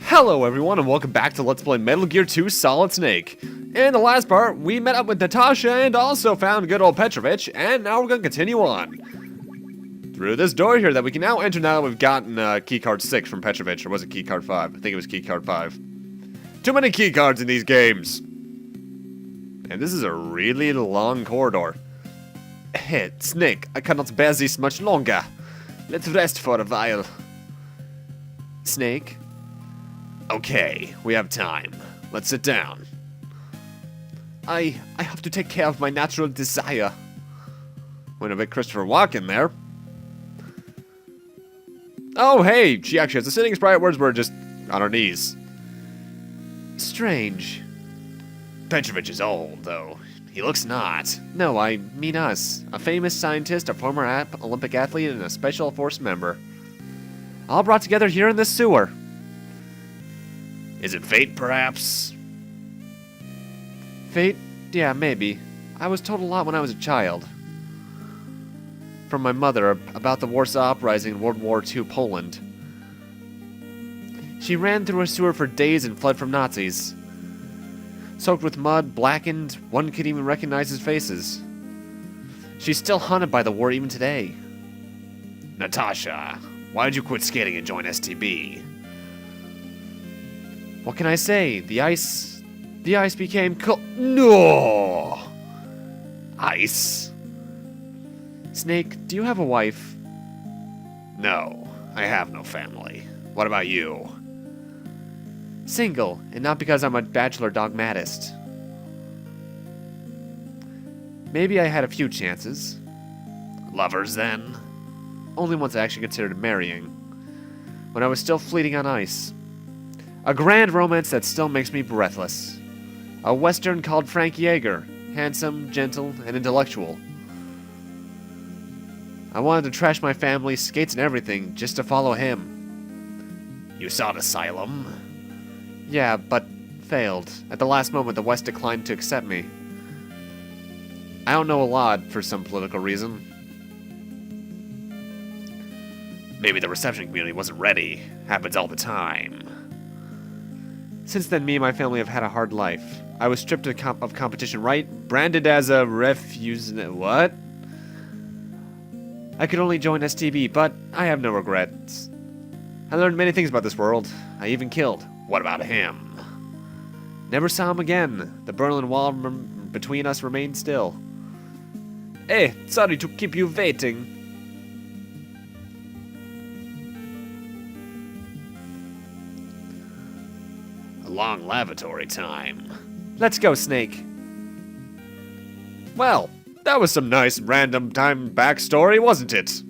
Hello everyone and welcome back to Let's Play Metal Gear 2 Solid Snake. In the last part, we met up with Natasha and also found good old Petrovich, and now we're gonna continue on. Through this door here that we can now enter now that we've gotten keycard 6 from Petrovich, or was it keycard 5? I think it was keycard 5. Too many keycards in these games! And this is a really long corridor. Hey, Snake, I cannot bear this much longer. Let's rest for a while. Snake? Okay, we have time. Let's sit down. I have to take care of my natural desire. Went a bit Christopher Walken there. Oh, hey, she actually has a sitting sprite, whereas we're just on our knees. Strange. Petrovich is old, though. He looks not. No, I mean us. A famous scientist, a former Olympic athlete, and a special force member. All brought together here in this sewer. Is it fate, perhaps? Fate? Yeah, maybe. I was told a lot when I was a child. From my mother about the Warsaw Uprising in World War II Poland. She ran through a sewer for days and fled from Nazis. Soaked with mud, blackened, one could even recognize his faces. She's still haunted by the war even today. Natasha, why did you quit skating and join STB? What can I say? The ice became cold. No! Ice? Snake, do you have a wife? No, I have no family. What about you? Single, and not because I'm a bachelor dogmatist. Maybe I had a few chances. Lovers, then? Only ones I actually considered marrying. When I was still fleeting on ice. A grand romance that still makes me breathless. A western called Frank Yeager. Handsome, gentle, and intellectual. I wanted to trash my family, skates and everything, just to follow him. You sought asylum? Yeah, but failed. At the last moment, the West declined to accept me. I don't know a lot for some political reason. Maybe the reception community wasn't ready. Happens all the time. Since then, me and my family have had a hard life. I was stripped of competition right, branded as a refuse. What? I could only join STB, but I have no regrets. I learned many things about this world. I even killed. What about him? Never saw him again. The Berlin Wall between us remained still. Hey, sorry to keep you waiting. A long lavatory time. Let's go, Snake. Well, that was some nice random time backstory, wasn't it?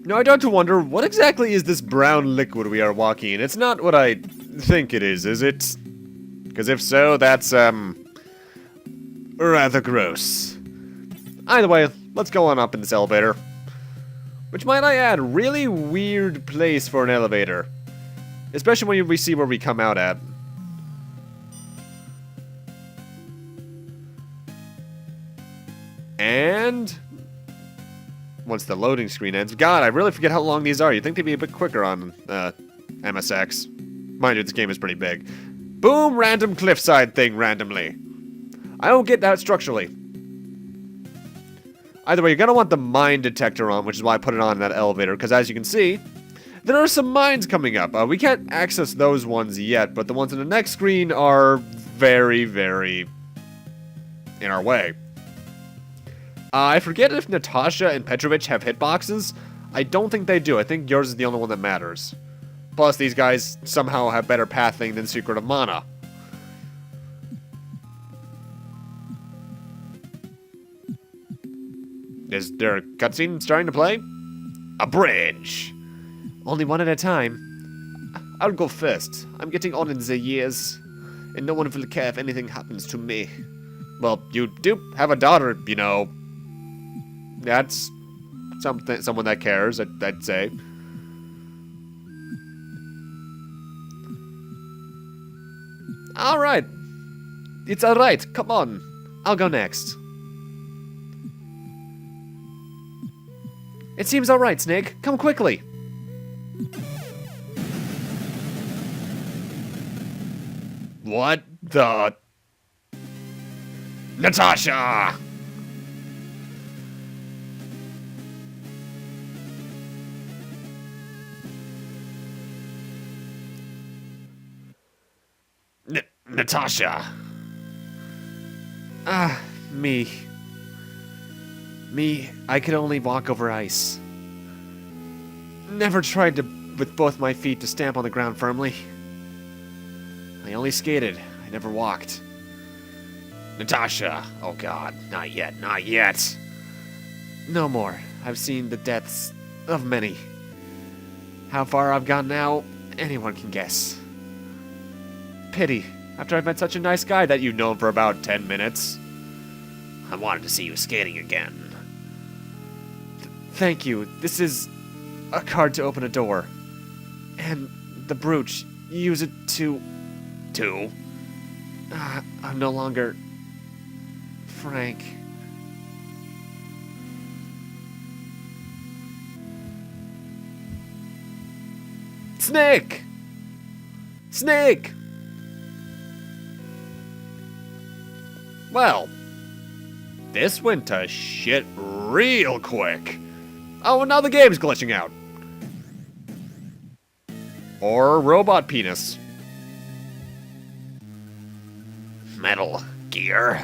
Now I start to wonder, what exactly is this brown liquid we are walking in? It's not what I think it is it? Because if so, that's, rather gross. Either way, let's go on up in this elevator. Which, might I add, really weird place for an elevator. Especially when we see where we come out at. And once the loading screen ends, God, I really forget how long these are. You'd think they'd be a bit quicker on MSX. Mind you, this game is pretty big. Boom, random cliffside thing randomly. I don't get that structurally. Either way, you're gonna want the mine detector on, which is why I put it on that elevator, because as you can see, there are some mines coming up. We can't access those ones yet, but the ones on the next screen are very, very in our way. I forget if Natasha and Petrovich have hitboxes. I don't think they do. I think yours is the only one that matters. Plus, these guys somehow have better pathing than Secret of Mana. Is there a cutscene starting to play? A bridge! Only one at a time. I'll go first. I'm getting on in the years, and no one will care if anything happens to me. Well, you do have a daughter, you know. That's someone that cares, I'd say. Alright. It's alright, come on. I'll go next. It seems alright, Snake. Come quickly. What the? Natasha! Natasha. Me. I could only walk over ice. Never tried to, with both my feet, to stamp on the ground firmly. I only skated. I never walked. Natasha! Oh god, not yet, not yet! No more. I've seen the deaths of many. How far I've gone now, anyone can guess. Pity, after I've met such a nice guy that you've known for about 10 minutes. I wanted to see you skating again. Thank you. This is a card to open a door. And the brooch, use it to... To? I'm no longer... Frank. Snake! Snake! Well, this went to shit real quick. Oh, and now the game's glitching out. Or robot penis. Metal Gear.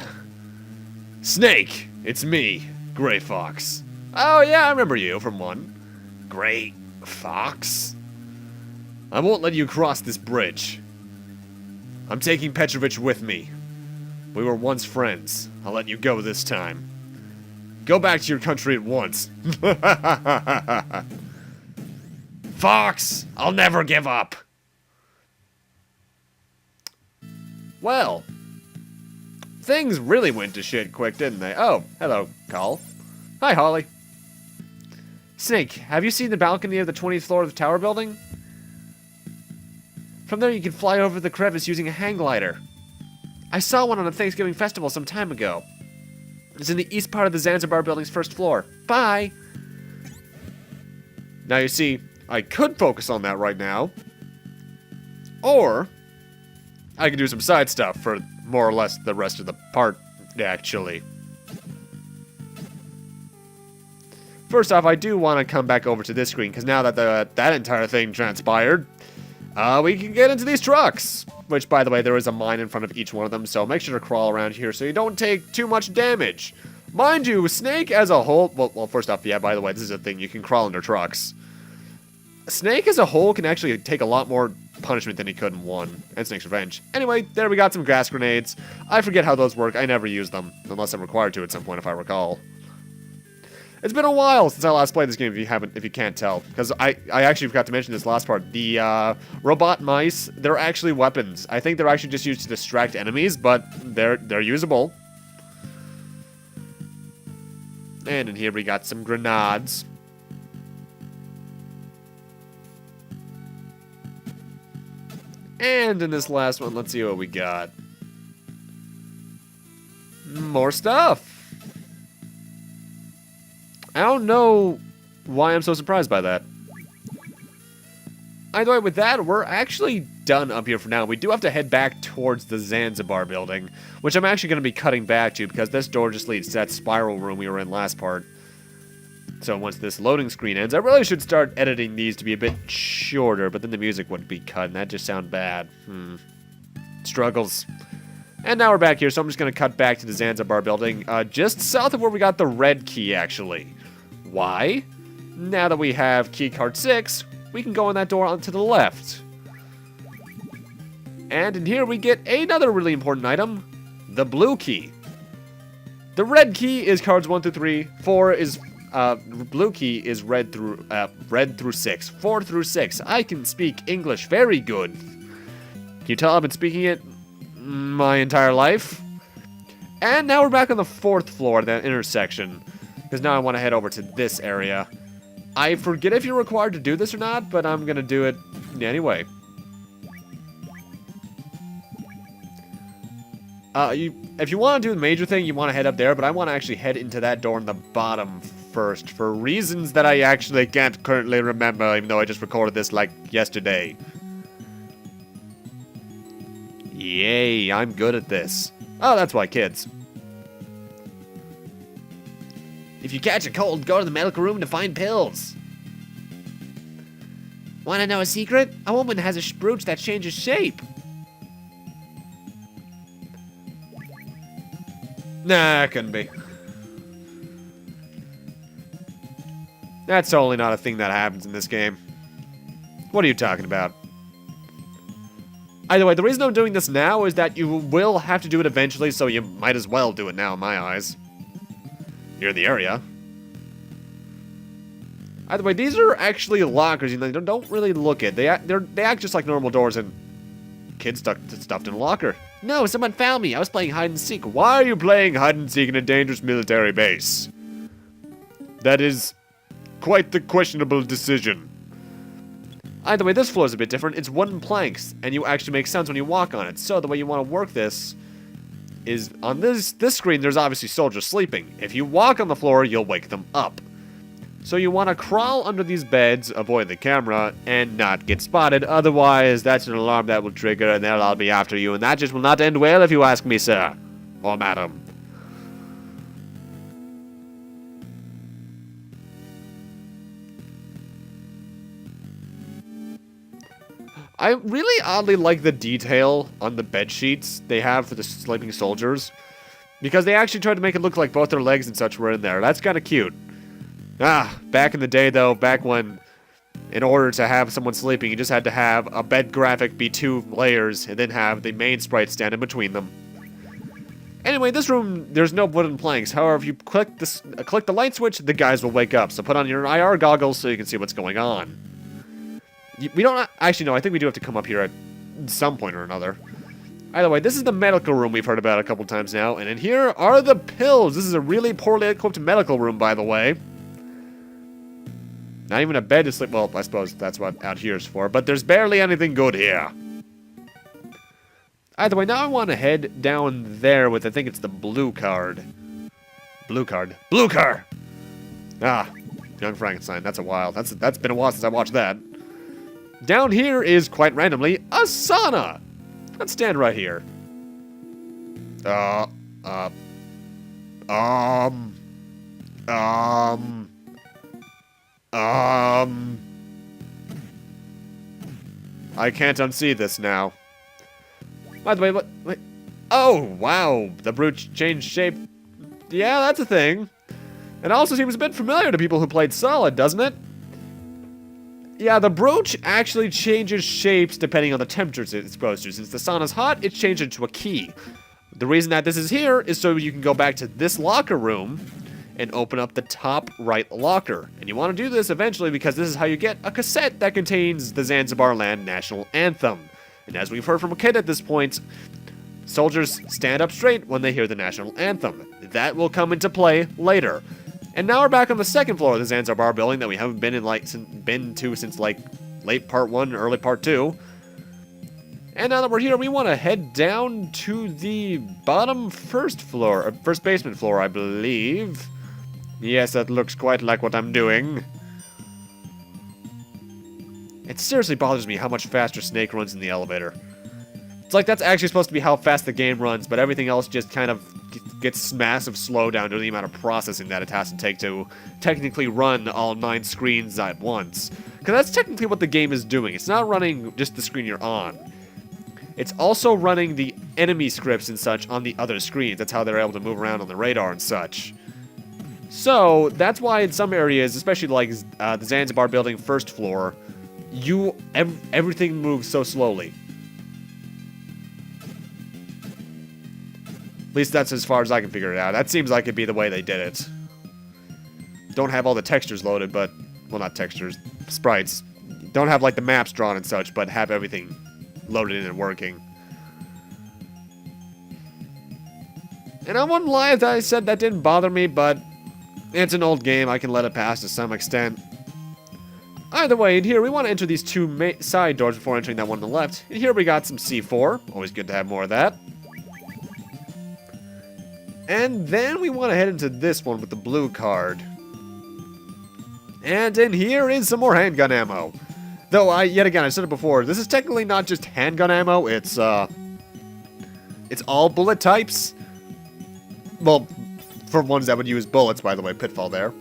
Snake, it's me, Gray Fox. Oh yeah, I remember you from one. Gray Fox? I won't let you cross this bridge. I'm taking Petrovich with me. We were once friends. I'll let you go this time. Go back to your country at once. Fox, I'll never give up. Well, things really went to shit quick, didn't they? Oh, hello, Carl. Hi, Holly. Snake, have you seen the balcony of the 20th floor of the tower building? From there you can fly over the crevice using a hang glider. I saw one on a Thanksgiving festival some time ago. It's in the east part of the Zanzibar building's first floor. Bye! Now you see, I could focus on that right now. Or, I could do some side stuff for more or less the rest of the part, actually. First off, I do want to come back over to this screen, because now that that entire thing transpired, we can get into these trucks. Which, by the way, there is a mine in front of each one of them, so make sure to crawl around here so you don't take too much damage. Mind you, Snake as a whole... Well, first off, yeah, by the way, this is a thing. You can crawl under trucks. Snake as a whole can actually take a lot more punishment than he could in 1, and Snake's Revenge. Anyway, there we got some gas grenades. I forget how those work. I never use them, unless I'm required to at some point, if I recall. It's been a while since I last played this game, if you can't tell. Because I actually forgot to mention this last part. The robot mice, they're actually weapons. I think they're actually just used to distract enemies, but they're usable. And in here we got some grenades. And in this last one, let's see what we got. More stuff. I don't know why I'm so surprised by that. Either way, with that, we're actually done up here for now. We do have to head back towards the Zanzibar building, which I'm actually going to be cutting back to because this door just leads to that spiral room we were in last part. So once this loading screen ends, I really should start editing these to be a bit shorter, but then the music wouldn't be cut, and that just sounds bad. Struggles. And now we're back here, so I'm just going to cut back to the Zanzibar building, just south of where we got the red key, actually. Why? Now that we have key card 6, we can go in that door on to the left. And in here we get another really important item, the blue key. The red key is cards 1 through 3, 4 is, blue key is red through 6, 4 through 6. I can speak English very good. Can you tell I've been speaking it my entire life? And now we're back on the 4th floor, that intersection. Because now I want to head over to this area. I forget if you're required to do this or not, but I'm going to do it anyway. If you want to do the major thing, you want to head up there, but I want to actually head into that door in the bottom first, for reasons that I actually can't currently remember, even though I just recorded this like yesterday. Yay, I'm good at this. Oh, that's why, kids. If you catch a cold, go to the medical room to find pills. Want to know a secret? A woman has a brooch that changes shape. Nah, couldn't be. That's totally not a thing that happens in this game. What are you talking about? Either way, the reason I'm doing this now is that you will have to do it eventually, so you might as well do it now in my eyes. You're in the area. Either way, these are actually lockers. You know, don't really look at. They act just like normal doors, and kids stuffed in a locker. No, someone found me. I was playing hide and seek. Why are you playing hide and seek in a dangerous military base? That is quite the questionable decision. Either way, this floor is a bit different. It's wooden planks, and you actually make sounds when you walk on it. So the way you want to work this is on this screen. There's obviously soldiers sleeping. If you walk on the floor, you'll wake them up. So you want to crawl under these beds, avoid the camera, and not get spotted. Otherwise, that's an alarm that will trigger, and they'll all be after you. And that just will not end well if you ask me, sir. Or madam. I really oddly like the detail on the bed sheets they have for the sleeping soldiers. Because they actually tried to make it look like both their legs and such were in there. That's kind of cute. Back in the day though, back when in order to have someone sleeping, you just had to have a bed graphic be 2 layers and then have the main sprite stand in between them. Anyway, this room, there's no wooden planks. However, if you click the light switch, the guys will wake up. So put on your IR goggles so you can see what's going on. We don't actually know. I think we do have to come up here at some point or another. Either way, this is the medical room we've heard about a couple times now. And in here are the pills. This is a really poorly equipped medical room, by the way. Not even a bed to sleep. Well, I suppose that's what out here is for. But there's barely anything good here. Either way, now I want to head down there with, I think it's the blue card. Blue card. Blue car! Young Frankenstein. That's a while. That's been a while since I watched that. Down here is, quite randomly, a sauna. Let's stand right here. I can't unsee this now. By the way, wait. Oh, wow. The brooch changed shape. Yeah, that's a thing. It also seems a bit familiar to people who played Solid, doesn't it? Yeah, the brooch actually changes shapes depending on the temperature it's exposed to. Since the sauna's hot, it's changed into a key. The reason that this is here is so you can go back to this locker room and open up the top right locker. And you want to do this eventually because this is how you get a cassette that contains the Zanzibar Land National Anthem. And as we've heard from a kid at this point, soldiers stand up straight when they hear the National Anthem. That will come into play later. And now we're back on the second floor of the Zanzibar building that we haven't been to since late part 1, early part 2. And now that we're here, we want to head down to the bottom first basement floor, I believe. Yes, that looks quite like what I'm doing. It seriously bothers me how much faster Snake runs in the elevator. It's like that's actually supposed to be how fast the game runs, but everything else just kind of gets massive slowdown due to the amount of processing that it has to take to technically run all 9 screens at once. Because that's technically what the game is doing. It's not running just the screen you're on. It's also running the enemy scripts and such on the other screens. That's how they're able to move around on the radar and such. So, that's why in some areas, especially like the Zanzibar building first floor, everything moves so slowly. At least that's as far as I can figure it out. That seems like it'd be the way they did it. Don't have all the textures loaded, but... Well, not textures. Sprites. Don't have, like, the maps drawn and such, but have everything loaded in and working. And I wouldn't lie if I said that didn't bother me, but... It's an old game. I can let it pass to some extent. Either way, in here, we want to enter these 2 side doors before entering that one on the left. And here we got some C4. Always good to have more of that. And then we want to head into this one with the blue card. And in here is some more handgun ammo. Though, yet again, I said it before, this is technically not just handgun ammo, it's It's all bullet types. Well, for ones that would use bullets, by the way, pitfall there.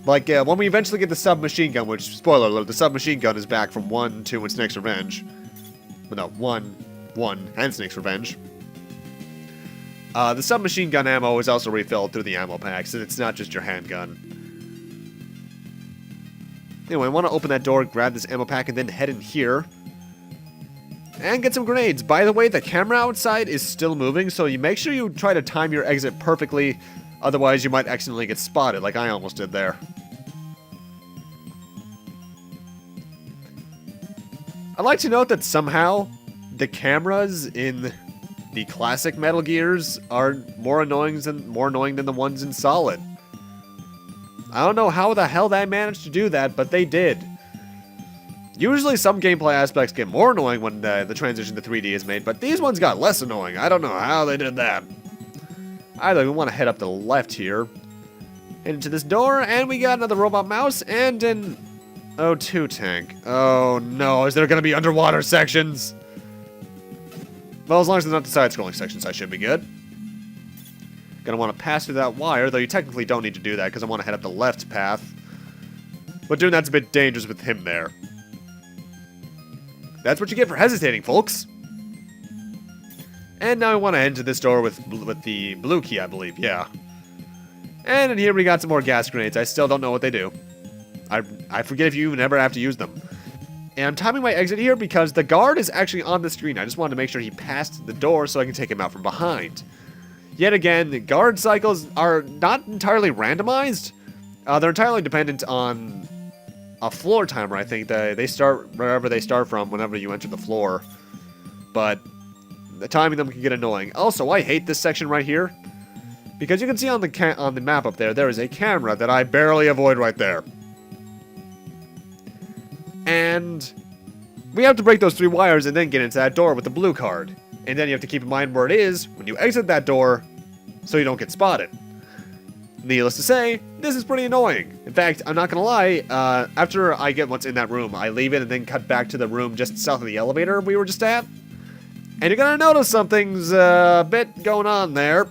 Like, when we eventually get the submachine gun, which, spoiler alert, the submachine gun is back from 1, 2, and Snake's Revenge. But no, 1, and Snake's Revenge. The submachine gun ammo is also refilled through the ammo packs, and it's not just your handgun. Anyway, I want to open that door, grab this ammo pack, and then head in here. And get some grenades. By the way, the camera outside is still moving, so you make sure you try to time your exit perfectly. Otherwise, you might accidentally get spotted, like I almost did there. I'd like to note that somehow the cameras in the classic Metal Gears are more annoying than the ones in Solid. I don't know how the hell they managed to do that, but they did. Usually some gameplay aspects get more annoying when the transition to 3D is made, but these ones got less annoying. I don't know how they did that. Either we want to head up to the left here, head into this door, and we got another robot mouse and an O2 tank. Oh no, is there going to be underwater sections? Well, as long as they're not the side-scrolling sections, I should be good. Gonna want to pass through that wire, though you technically don't need to do that because I want to head up the left path. But doing that's a bit dangerous with him there. That's what you get for hesitating, folks. And now I want to enter this door with the blue key, I believe, yeah. And in here we got some more gas grenades. I still don't know what they do. I forget if you even ever have to use them. And I'm timing my exit here because the guard is actually on the screen. I just wanted to make sure he passed the door so I can take him out from behind. Yet again, the guard cycles are not entirely randomized. They're entirely dependent on a floor timer, I think. They start wherever they start from whenever you enter the floor. But the timing them can get annoying. Also, I hate this section right here. Because you can see on the map up there, there is a camera that I barely avoid right there. And we have to break those 3 wires and then get into that door with the blue card. And then you have to keep in mind where it is when you exit that door so you don't get spotted. Needless to say, this is pretty annoying. In fact, I'm not gonna lie, after I get what's in that room, I leave it and then cut back to the room just south of the elevator we were just at. And you're gonna notice something's a bit going on there.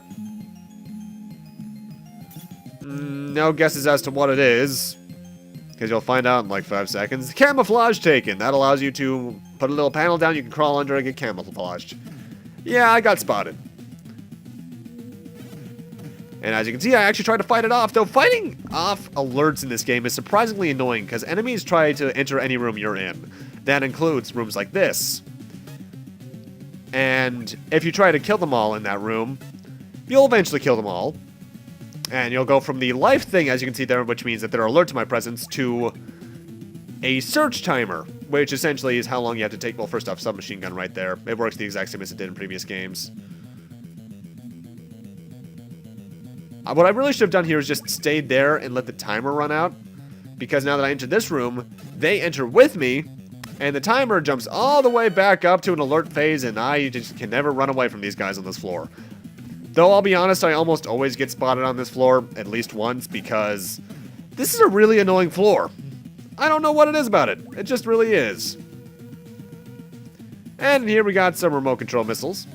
No guesses as to what it is, because you'll find out in like 5 seconds. Camouflage taken. That allows you to put a little panel down, you can crawl under and get camouflaged. Yeah, I got spotted. And as you can see, I actually tried to fight it off, though fighting off alerts in this game is surprisingly annoying because enemies try to enter any room you're in. That includes rooms like this. And if you try to kill them all in that room, you'll eventually kill them all. And you'll go from the life thing, as you can see there, which means that they're alert to my presence, to a search timer, which essentially is how long you have to take. Well, first off, submachine gun right there. It works the exact same as it did in previous games. What I really should have done here is just stayed there and let the timer run out. Because now that I enter this room, they enter with me, and the timer jumps all the way back up to an alert phase, and I just can never run away from these guys on this floor. Though I'll be honest, I almost always get spotted on this floor at least once because this is a really annoying floor. I don't know what it is about it. It just really is. And here we got some remote control missiles.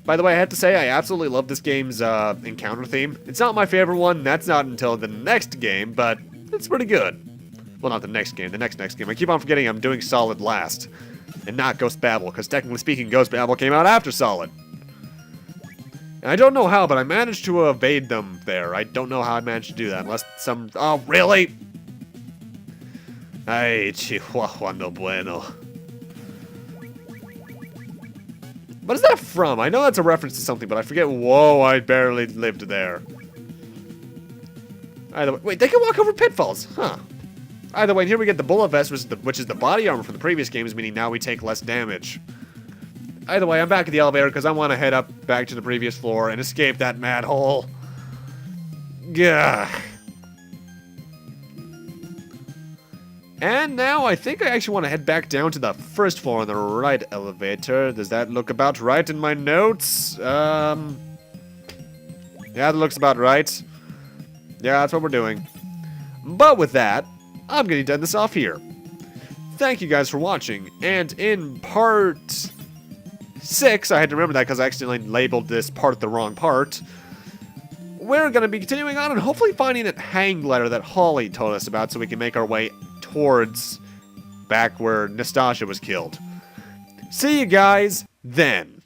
By the way, I have to say, I absolutely love this game's encounter theme. It's not my favorite one. That's not until the next game, but it's pretty good. Well, not the next game. The next game. I keep on forgetting I'm doing Solid last. And not Ghost Babel, because technically speaking, Ghost Babel came out after Solid. And I don't know how, but I managed to evade them there. I don't know how I managed to do that, unless some... Oh, really? Ay, chihuahua no bueno. What is that from? I know that's a reference to something, but I forget. Whoa, I barely lived there. Either way, wait, they can walk over pitfalls, huh? Either way, here we get the bullet vest, which is the body armor from the previous games, meaning now we take less damage. Either way, I'm back at the elevator because I want to head up back to the previous floor and escape that mad hole. Gah. And now I think I actually want to head back down to the first floor on the right elevator. Does that look about right in my notes? Yeah, that looks about right. Yeah, that's what we're doing. But with that, I'm going to end this off here. Thank you guys for watching, and in part 6. I had to remember that because I accidentally labeled this part the wrong part. We're going to be continuing on and hopefully finding that hanged letter that Holly told us about so we can make our way towards back where Nastasia was killed. See you guys then.